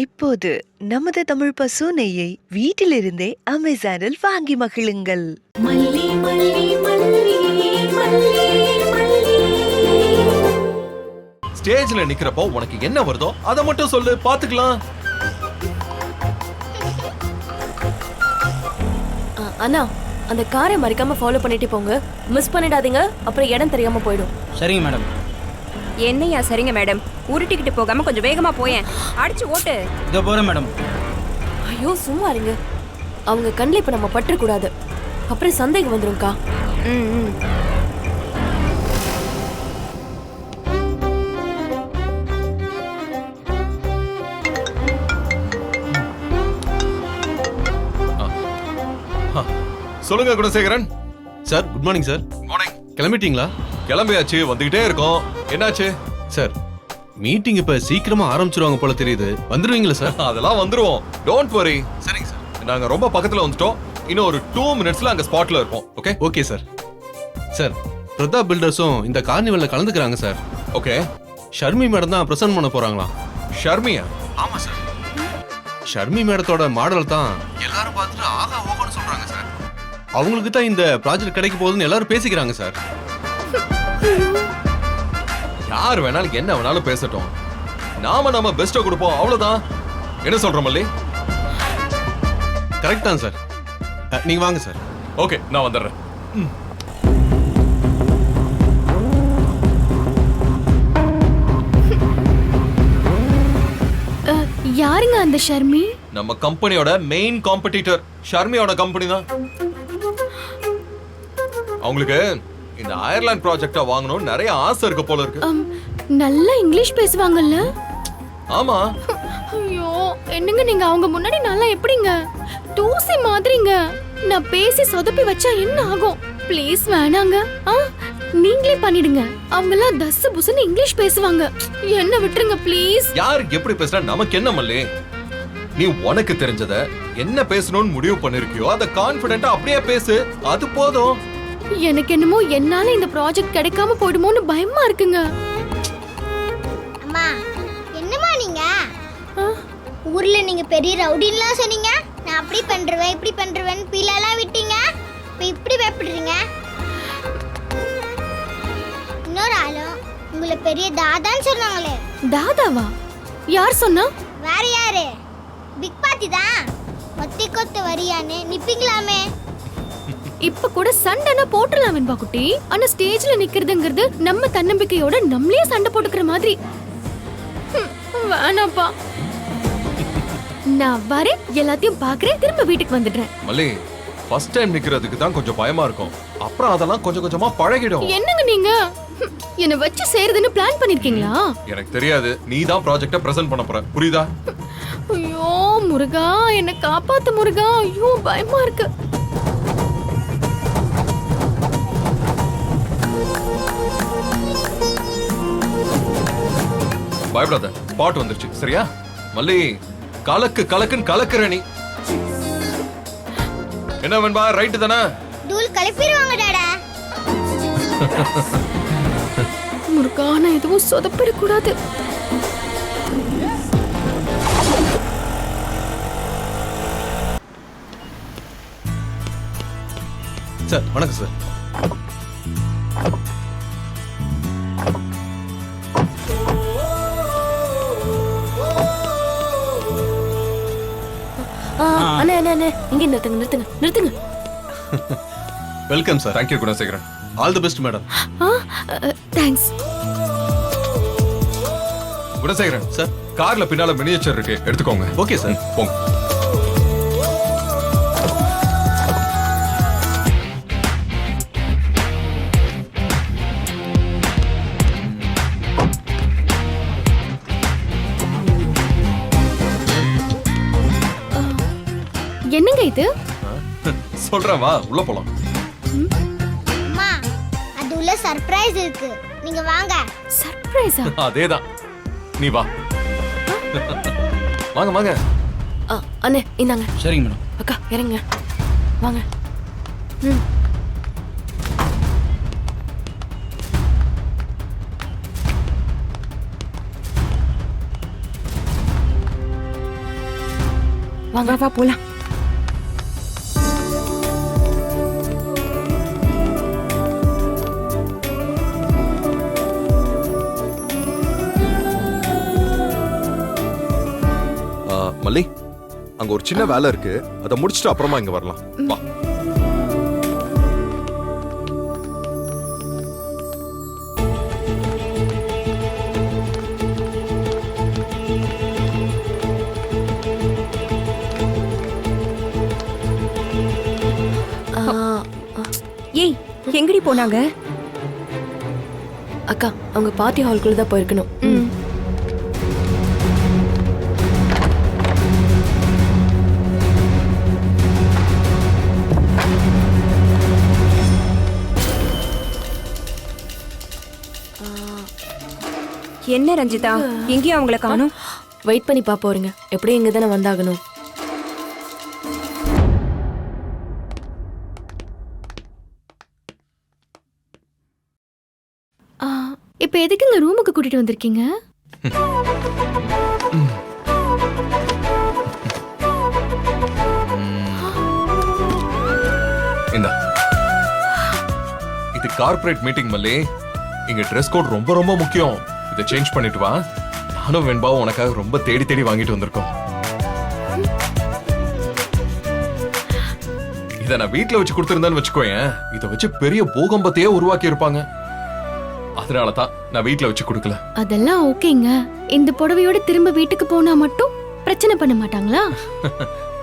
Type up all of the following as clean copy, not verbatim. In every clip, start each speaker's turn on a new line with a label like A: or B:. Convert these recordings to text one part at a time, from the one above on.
A: இப்போது நமது தமிழ் பசு நெய்யை வீட்டிலிருந்தே அமேசானில் வாங்கி மகிழுங்கள்.
B: மல்லி மல்லி மல்லி மல்லி மல்லி.
C: ஸ்டேஜ்ல நிக்கிறப்போ உனக்கு என்ன வருதோ அதை மட்டும் சொல்லு, பாத்துக்கலாம்.
D: அண்ணா, அந்த காரை மறிக்காம ஃபாலோ பண்ணிட்டு போங்க. மிஸ் பண்ணிடாதீங்க, அப்புறம் இடம் தெரியாம போயிடும்.
E: சரிங்க மேடம்.
F: என்னையா சரிங்க மேடம், உருட்டிக்கிட்டு போகாம கொஞ்சம் வேகமா போயேன், அடிச்சு ஓட்டு.
E: இதோ போறேன் மேடம்.
D: ஐயோ சும்மா இருங்க, அவங்க கண்ணில் இப்ப நம்ம பற்றக்கூடாது, அப்புறம் சந்தேகம் வந்துரும்க்கா.
F: ம்.
C: சொல்லுங்க Gunasekaran.
G: Sir, good morning sir.
C: Morning.
G: கிளம்பிட்டீங்களா?
C: கிளம்பியாச்சு, வந்துகிட்டே இருக்கோம். என்னாச்சு
G: சார்? மீட்டிங் இப்ப சீக்கிரமா ஆரம்பிச்சிருவாங்க போல தெரியுது. வந்துருவீங்களா சார்?
C: அதெல்லாம் வந்துருவோம், டோன்ட் வரி.
G: சரிங்க சார்.
C: நாங்க ரொம்ப பக்கத்துல வந்துட்டோம், இன்னும் ஒரு 2 மினிட்ஸ்ல அங்க ஸ்பாட்ல இருப்போம். Okay
G: okay sir. Sir, Pratap பில்டர்ஸும் இந்த கார்னிவல்ல கலந்துக்கிறாங்க சார்.
C: ஓகே.
G: ஷர்மி மேடம் தான் பிரசன்ட் பண்ண போறாங்களாம்.
C: ஷர்மியா?
G: ஆமா சார். ஷர்மி மேடத்தோட மாடல் தான் எல்லாரும் பார்த்துட்டு ஆகா ஓகோன்னு சொல்றாங்க சார். அவங்களுக்கு தான் இந்த ப்ராஜெக்ட் கிடைக்க போகுதுன்னு எல்லாரும் பேசிக்கிறாங்க சார்.
C: யார் வேணாலும் என்ன வேணாலும் பேசட்டும், நாம நம்ம பெஸ்ட்டை கொடுப்போம், அவ்வளவுதான். என்ன சொல்ற மல்லி?
G: கரெக்ட் தான் சார். நீங்க வாங்க சார்.
C: ஓகே, நான் வந்துடுறேன்.
B: யாருங்க அந்த ஷர்மி?
C: நம்ம கம்பெனியோட மெயின் காம்படிட்டர் ஷர்மியோட கம்பெனி தான். அவங்களுக்கு இந்த அயர்லாந்து ப்ராஜெக்ட வாங்கணும் நிறைய ஆசை இருக்கு போல இருக்கு.
B: நல்லா இங்கிலீஷ் பேசுவாங்கல்ல?
C: ஆமா.
B: ஐயோ, என்னங்க நீங்க அவங்க முன்னாடி நல்லா எப்படிங்க தூசி மாதிரிங்க. நான் பேசி சொதப்பி வச்சா என்ன ஆகும்? ப்ளீஸ் வேணாங்க. நீங்களே பண்ணிடுங்க. அவங்க எல்லாம் தஸ் புஸ்னு இங்கிலீஷ் பேசுவாங்க, என்ன விட்டுருங்க ப்ளீஸ்.
C: யார் எப்படி பேசுறா நமக்கு என்ன மல்லி? நீ உனக்கு தெரிஞ்சத என்ன பேசணும்னு முடிவு பண்ணிருக்கியோ அத கான்ஃபிடென்ட்டா அப்படியே பேசு, அது போதும்.
B: எனக்கு என்னமோ என்னால இந்த ப்ராஜெக்ட் கிடைக்காம போயிடுமோன்னு பயமா இருக்குங்க.
H: அம்மா, என்னம்மா நீங்க ஊர்ல நீங்க பெரிய ரவுடின்லாம் சொன்னீங்க, நான் அப்படி பண்றேன் இப்படி பண்றேன் பீலெல்லாம் விட்டீங்க, இப்போ இப்படி பயப்படுறீங்க. இன்னொரு ஆளும் உங்களை பெரிய தாதான்னு சொன்னாங்களே.
B: தாதாவா? யார் சொன்னா?
H: வேற யாரு? பிக் பாத்தி தான். ஒத்தி கொத்து வரியான்னு நிப்பீங்களாமே.
B: இப்ப கூட சண்டைனா போட்டுலாம் வெண்பா குட்டி. ஆனா ஸ்டேஜ்ல நிக்கிறதுங்கிறது நம்ம தன்னம்பிக்கையோட நம்மளே சண்டை போட்டுக்கிற மாதிரி. வேணாப்பா, நான் வரேன், எல்லாத்தையும் பாக்குறேன், திரும்ப வீட்டுக்கு வந்துடுறேன்.
C: மல்லி, ஃபர்ஸ்ட் டைம் நிக்கிறதுக்கு தான் கொஞ்சம் பயமா இருக்கும், அப்புறம் அதெல்லாம் கொஞ்சம் கொஞ்சமா பழகிடும்.
B: என்னங்க நீங்க என்ன வச்சு செய்யறதுன்னு பிளான் பண்ணிருக்கீங்களா?
C: எனக்கு தெரியாது, நீ தான் ப்ராஜெக்ட பிரசன்ட் பண்ண போற, புரியுதா?
B: ஐயோ முருகா, என்ன காப்பாத்து முருகா. ஐயோ பயமா இருக்கு.
C: பயப்படாத, ஸ்பாட் வந்துருச்சு, சரியா? மல்லி, கலக்கு கலக்குன்னு கலக்குற நீ. என்ன வெண்பா, ரைட்டு தானே?
H: தூள் கலப்பிடுவாங்க டாடா.
B: முருகா, நான் எதுவும் சொதப்பிடக்கூடாது.
G: சார், வணக்கம் சார்.
D: அண்ணே அண்ணே அண்ணே, இங்க நிறுத்துங்க நிறுத்துங்க நிறுத்துங்க.
G: Welcome sir.
C: Thank you Gunasekaran.
G: All the best madam.
B: Thanks.
C: Gunasekaran
G: sir,
C: கார்ல பின்னால மினியேச்சர் இருக்கு, எடுத்துக்கோங்க.
G: Okay sir.
C: போங்க.
B: என்னங்க இது?
C: சொல்றேன், வா உள்ள போலாம்.
H: அம்மா, அது உள்ள சர்ப்ரைஸ் இருக்கு, நீங்க வாங்க.
B: சர்ப்ரைஸா?
C: அதேதான், நீ வா. வாங்க வாங்க.
D: அண்ணே இந்தாங்க.
E: சரிங்க மேடம்.
D: அக்கா இறங்க, வாங்க.
F: வாங்க வா போலாம்.
C: மல்லி, அங்க ஒரு சின்ன வேலை இருக்கு, அதை முடிச்சிட்டு அப்புறமா இங்க வரலாம். வா.
F: ஏய் எங்கடி போனாங்க?
D: அக்கா அவங்க பார்ட்டி ஹால்குள்ள தான் போயிருக்கணும்.
F: என்ன ரஞ்சிதா, எங்கேயும் அவங்கள காணோம்.
D: வெயிட் பண்ணி பாப்போருங்க, எப்படியும் இங்க தானே வந்தாகணும்.
B: இப்ப எதுக்குங்க ரூமுக்கு கூட்டிட்டு வந்திருக்கீங்க?
C: இந்தா, இது கார்ப்பரேட் மீட்டிங் மல்லி. இங்க ட்ரெஸ் கோட் ரொம்ப ரொம்ப முக்கியம். இதை சேஞ்ச் பண்ணிட்டு வா. நானும் வெண்பாவும் உனக்காக ரொம்ப தேடி தேடி வாங்கிட்டு வந்திருக்கோம். இதை நான் வீட்டுல வச்சு கொடுத்திருந்தேன்னு வச்சுக்கோயேன், இதை வச்சு பெரிய பூகம்பத்தையே உருவாக்கி இருப்பாங்க. அதனாலதான் நான் வீட்டுல வச்சு கொடுக்கல.
B: அதெல்லாம் ஓகேங்க. இந்த புடவையோட திரும்ப வீட்டுக்கு போனா மட்டும் பிரச்சனை பண்ண மாட்டாங்களா?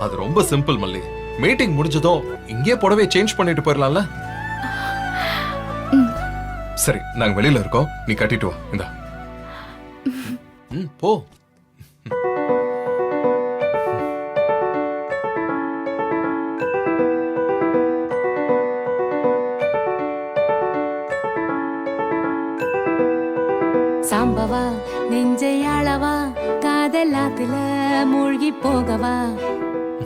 C: அது ரொம்ப சிம்பிள் மல்லி. மீட்டிங் முடிஞ்சதும் இங்கே புடவையை சேஞ்ச் பண்ணிட்டு போயிடலாம்ல. சரி, நாங்க வெளியில இருக்கோம், நீ கட்டிட்டு வா. இந்தா. போ.
E: சாம்பவா நெஞ்சையாளவா காதலாத்துல மூழ்கி போகவா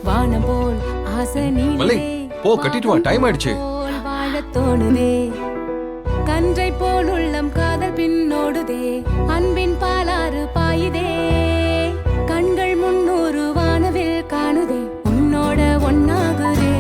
E: வானம் போல் ஆசை
C: மல்லி, போ கட்டிட்டு வா, டைம் ஆயிடுச்சு.
E: வாழ தோணுதே கன்றை போல் உள்ளம் காதல் பின்னோடுதே அன்பின் பாலாறு பாயுதே கண்கள் 300 வானவில் காணுதே உன்னோட ஒன்னாகுதே.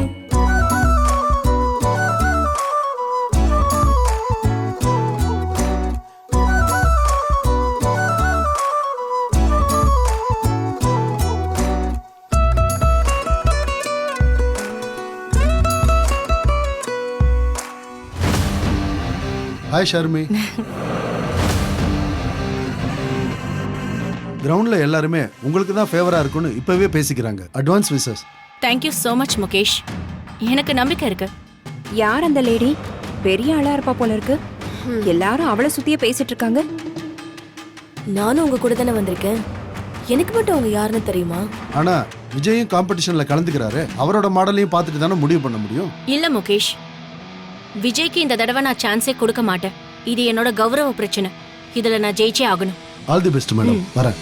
I: ஹாய் ஷர்மி. கிரவுண்ட்ல எல்லாருமே உங்களுக்கு தான் ஃபேவரா இருக்குன்னு இப்பவே பேசிக்கிறாங்க. Advance wishes.
E: Thank you so much Mukesh. எனக்கு நம்பிக்கை இருக்கு.
F: யார் அந்த லேடி? பெரிய ஆளா இருப்பா போல இருக்கு. எல்லாரும் அவளை சுத்தியே பேசிட்டு இருக்காங்க.
D: நானும் உங்க கூட தானே வந்திருக்கேன். எனக்கு மட்டும் அவங்க யாருன்னு தெரியுமா?
I: ஆனா விஜயும் காம்படிஷன்ல கலந்துக்கிறாரு. அவரோட மாடலையும் பார்த்துட்டு தானே முடிவு பண்ண முடியும்.
E: இல்ல முகேஷ், விஜய்க்கு இந்த தடவை நான் சான்ஸே கொடுக்க மாட்டேன். இது என்னோட கௌரவ பிரச்சனை. இதுல நான் ஜெயிச்சே ஆகணும்.
I: All the best madam. வரேன்.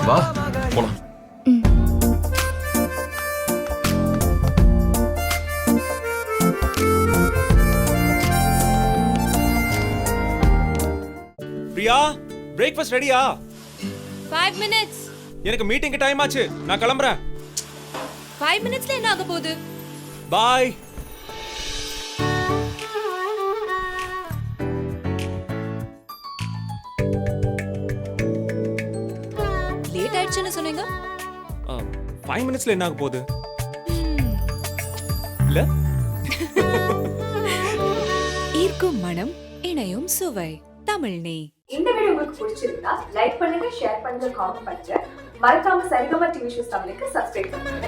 C: வா போலாம்.
J: பிரியா, பிரேக்ஃபாஸ்ட் ரெடியா?
E: 5 minutes.
J: எனக்கு மீட்டிங்க்கு டைம் ஆச்சு, நான் கிளம்புறேன்.
E: 5 minutesல என்ன ஆக போகுது?
J: பாய்.
F: ஆயிடுச்சுன்னு சொன்னீங்க
J: 5 மினிட்ஸ்ல என்ன ஆக போகுது இல்ல
F: ஈர்க்கும் மனம் இணையும் சுவை தமிழ் நெய்.
K: இந்த வீடியோ உங்களுக்கு பிடிச்சிருந்தா லைக் பண்ணுங்க, ஷேர் பண்ணுங்க, காமெண்ட் பண்ணுங்க. மறக்காம சரிகமா டிவி ஷோஸ் தமிழுக்கு சப்ஸ்கிரைப் பண்ணுங்க.